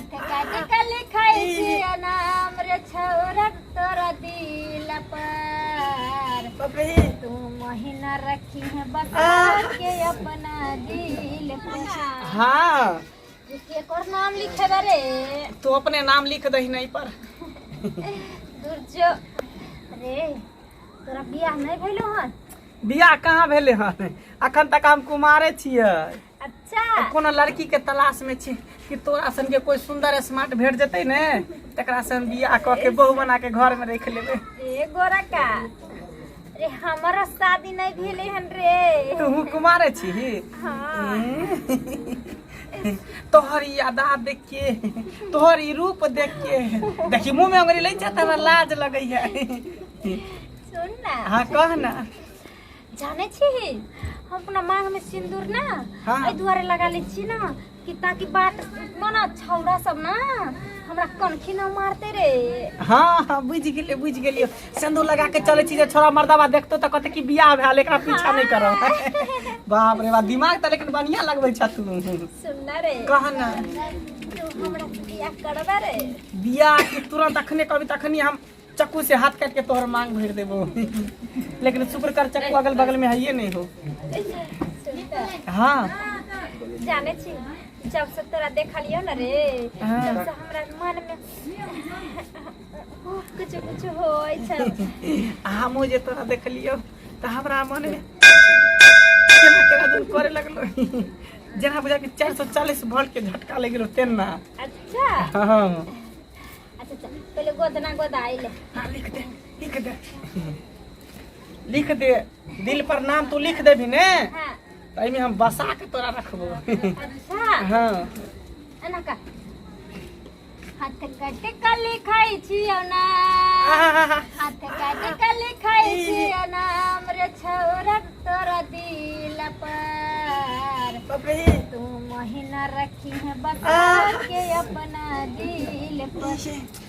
हाथ काटे का लिखाई छी नाम रे छौरा तोरा दिल पर तू महीना रखी है बता के अपना दिल पर। हाँ एक और नाम लिखे बारे तू अपने नाम लिख दही नहीं पर दुर्जो रे तोरा बियाह नहीं भइलो हन? बियाह कहाँ भेले हन? अखन तक हम कुमारे छियै। अच्छा कोनो लड़की के तलाश में छी कि तोरा सन के कोई सुंदर स्मार्ट भेट जतै ने तकरा से हम बियाह क के बहू बना के घर में रख लेबै। रे गोरा का रे हमारा शादी नहीं भेले हन रे। तू कुमारे छी? हाँ। तोहरी यादा देख के तोहरी रूप देख के देखी मुंह में अंगुरी ले जाता हमरा लाज लगै है। सुन ना। हाँ कह ना। जाने छी हम अपना मांग में सिंदूर ना हाँ। ए दुआरे लगा ले छी ना कि ताकि बात मना छौड़ा सब ना हमरा कनखी ना मारते रे। हाँ हाँ बुझ गेलियो सिंदूर लगा के चले छी जे छोरा मर्दावा देखतो त कहते कि बियाह भेल एकरा पीछा नहीं करब। बाप रे बाप दिमाग त लेकिन बढ़िया लगबै छ तू। सुन ना रे कह ना। तू हमरा से बियाह करबा रे? बियाह के तुरंत अखने कभी तखनी हम चक्कू से हाथ काट के तोहर मांग भर देबो। लेकिन शुक्र कर चक्कू अगल बगल में है नहीं हो। हाँ जाने छी जब से तोरा देखलियो ना रे हाँ। तब से हमरा मन में कुछ होय छ। हम जे तोरा देखलियो त हमरा मन में केना दिन करे लगलो जना बुझा के 440 वोल्ट के झटका लग गेलो तेना। अच्छा हाँ अच्छा पहले गोदना गोदाइले। हाँ लिख दे दिल पर नाम तू लिख देबी ने हाँ तो में हम बसा के तोरा रखबो। अच्छा हाँ एना का हाथ काटे का लिखाई छी ना हाथ काटे का लिखाई छी नाम रे छौरा तोरा दिल पर तू महीना रखी है बता के अपना दिल पर।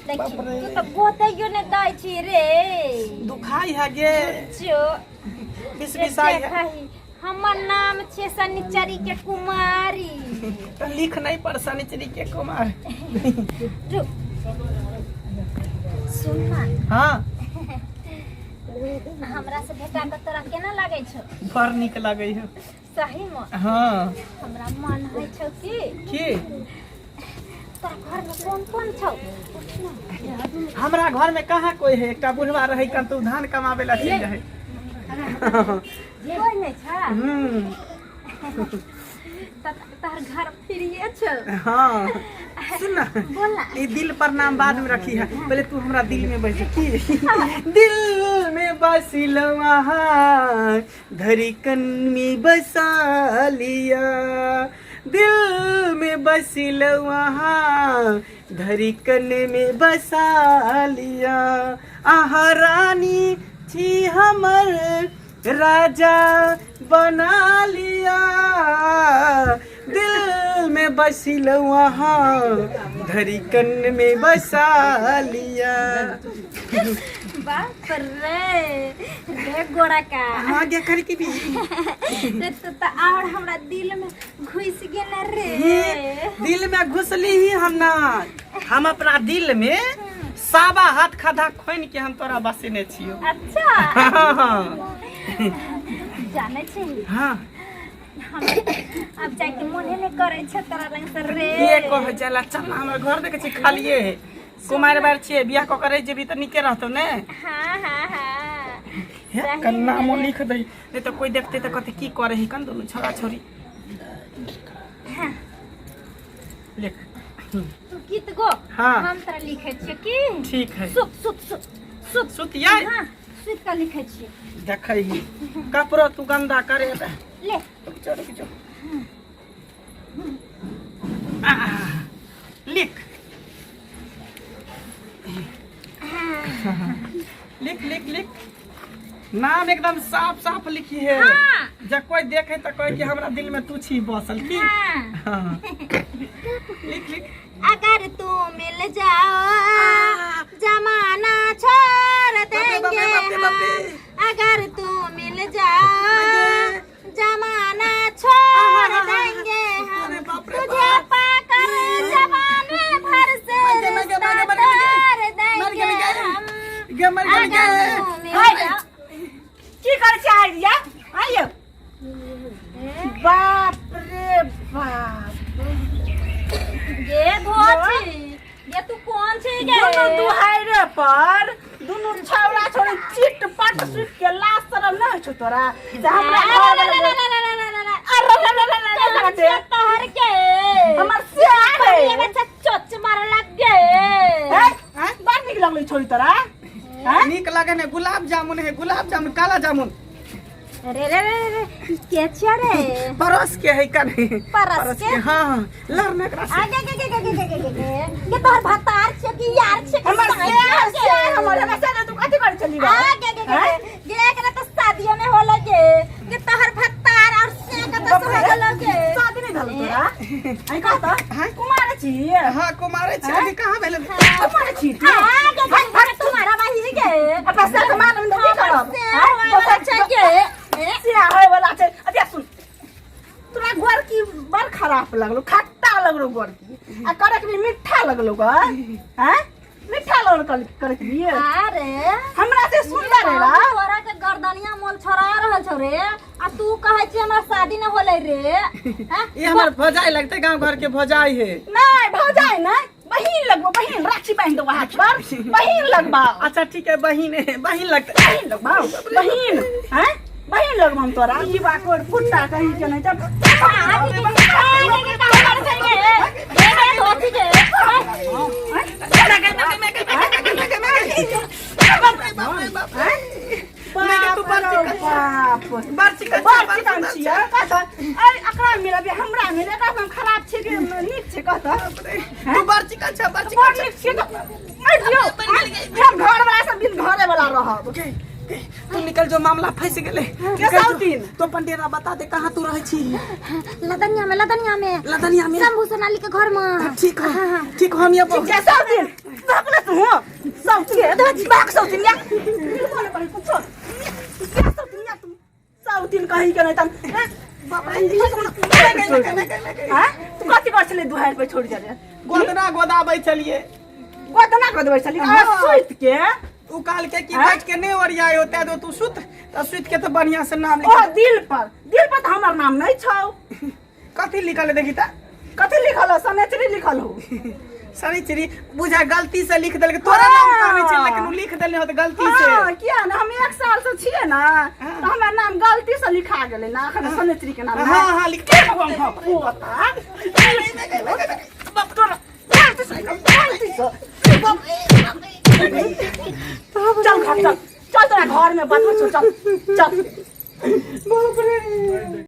देखी तू तो गोतैयो ने दै छी रे। दुखाई है गे जो बिस है। हमर नाम छे सनिचरी के कुमारी। तो लिख नहीं पर सनिचरी के कुमार। रुक सुन ना। हाँ हमरा से भेटा के तोरा केना लागे छौ? बड़ निक लगे है। सही में हाँ हमरा मन है छौ कि तोरा घर में कौन छौ? हमरा घर में कहाँ कोई है? एकटा बुढ़वा रहे कन तू धान कमावे ला चल जाए। कोई नहीं छा? तार घर फ्रीए छौ? हाँ सुन ना बोल ना। ये दिल पर नाम बाद में रखी है पहले तू हमरा दिल में बस की दिल में बसिल वहाँ धड़कन में बसा लिया दिल में बसिल वहाँ धड़कन में बसा लिया आहा रानी थी हमर राजा बना लिया दिल में बसिल वहाँ धड़कन में बसा लिया। बाप रे गोरा का हाँ क्या करे की भी तो और हमरा दिल में घुस गेल रे। दिल में घुसली ही हम ना हम अपना दिल में साबा हाथ खाधा खोन के हम तोरा बसेने छियो। अच्छा हाँ जाने छी हाँ हम अब जाके मोने ने करे छ तोरा रंग से रे। ये कह चला चल हमर घर देखे छी खालिए है कुमार बार छिए बियाह क करे जेबी त निके रहतो ने। हाँ हाँ हाँ हे कन्ना मो लिख दई नहीं तो कोई देखते तो कहते की करे है कन दोनों छोरा छोरी। हाँ। लिख तू गीत गो हाँ। हम तोरा लिखे छी की ठीक है सुत सुत सुत सुत सुत यार हाँ सुत का लिखे छी देखै ही कपड़ो तू गंदा करे ले चल जो लिख लिख लिख लिख नाम एकदम साफ साफ लिखी है। हाँ। जब कोई देखे तो कोई कि हमरा दिल में तू छी बसल की। हाँ। हाँ। लिख लिख अगर तू मिल जाओ जमाना छोड़ देंगे हम। अगर तू मिल जाओ जमाना छोड़ देंगे हम। तुझे पाकर जमाने ये तू कौन छे गे दोनों दुहाइरे पर दोनों छौरा छोड़ी चिट पट सुट के लाश तरह न छ तोरा से हमरा घर तोहर के हमर से है ये बच्चा चोच मारे लग गए हैं बात निक लगलै छोड़ी तोरा हैं नीक लगे ने गुलाब जामुन है, गुलाब जामुन काला जामुन रे रे रे रे के छिया रे परस के है कने परस के हाँ लड़ने करा से आगे के तोहर भतार छे कि यार छे हमर से हमर से तू कथि कर चली बा आगे एकरा तो शादियों में होला के तोहर भतार और से का तो होला के शादी नहीं धल तोरा आई कहता कुमार छी हाँ कुमारे छे अभी कहाँ भेले कुमार छी आगे तुम्हारा भाई के अपना से समान में नहीं करब तो अच्छा के से है वाला छे अबे सुन तोरा गोर की बड़ खराब लगलो खट्टा लगलो गोर की आ करक भी मीठा लगलो ग हैं मीठा लगलो करक भी अरे हमरा से सुंदर है रा तोरा के गर्दनिया मोल छोड़ा रहल छौ रे आ तू कहै छी हमरा शादी न होले रे हैं ये हमार भजाई लगते गांव घर के भजाई है। नहीं भौजाई नहीं बहिन लगबो बहिन राखी बांध दो हाथ पर बहिन लगबा अच्छा ठीक है बहिन लगते बहिन लगबा बहिन हैं बहिन लगबा हम तोरा ई बाकोर फुट्टा कहि के नहीं जब खराब छे नीक छे कहता तू बार चिकन छे बार चिकन घर वाला सब दिन घरे वाला रहब तू निकल जो मामला फंस गेले के साउतीन तो पंडेरा बता दे कहां तू रहै छी लदनिया में लदनिया में शंभू सोनाली के घर में ठीक हो हम ये के साउतीन बापले तू हो साउतीन दे बाक साउतीन या बोले बड़ी कुछ के साउतीन या तू साउतीन कहि के नहीं तन हां तू कथि कर छले दुहार पे छोड़ जा रे गोदना गोदाबै चलिए गोदना कर देबै चली सुइत के उ काल के की बैठ के नहीं ओरियाय होते तो तू सुत त सुत के तो बढ़िया से नाम ओ लिख दिल पर हमर नाम नहीं छौ कथि लिखल है देखी ता कथि लिखल हो सनेचरी लिखल हो सारी चिरी बुझा गलती से लिख देलके तोरा नाम कहै छै लेकिन उ लिख देले हो त गलती से हां किया ना हम 1 साल से छिए ना तो हमर नाम गलती से लिखा गेलै ना अखन सनेचरी के नाम हां लिख के पोता तोरा गलती से चल घर चल चल तोरा घर में बात चल चल बाप रे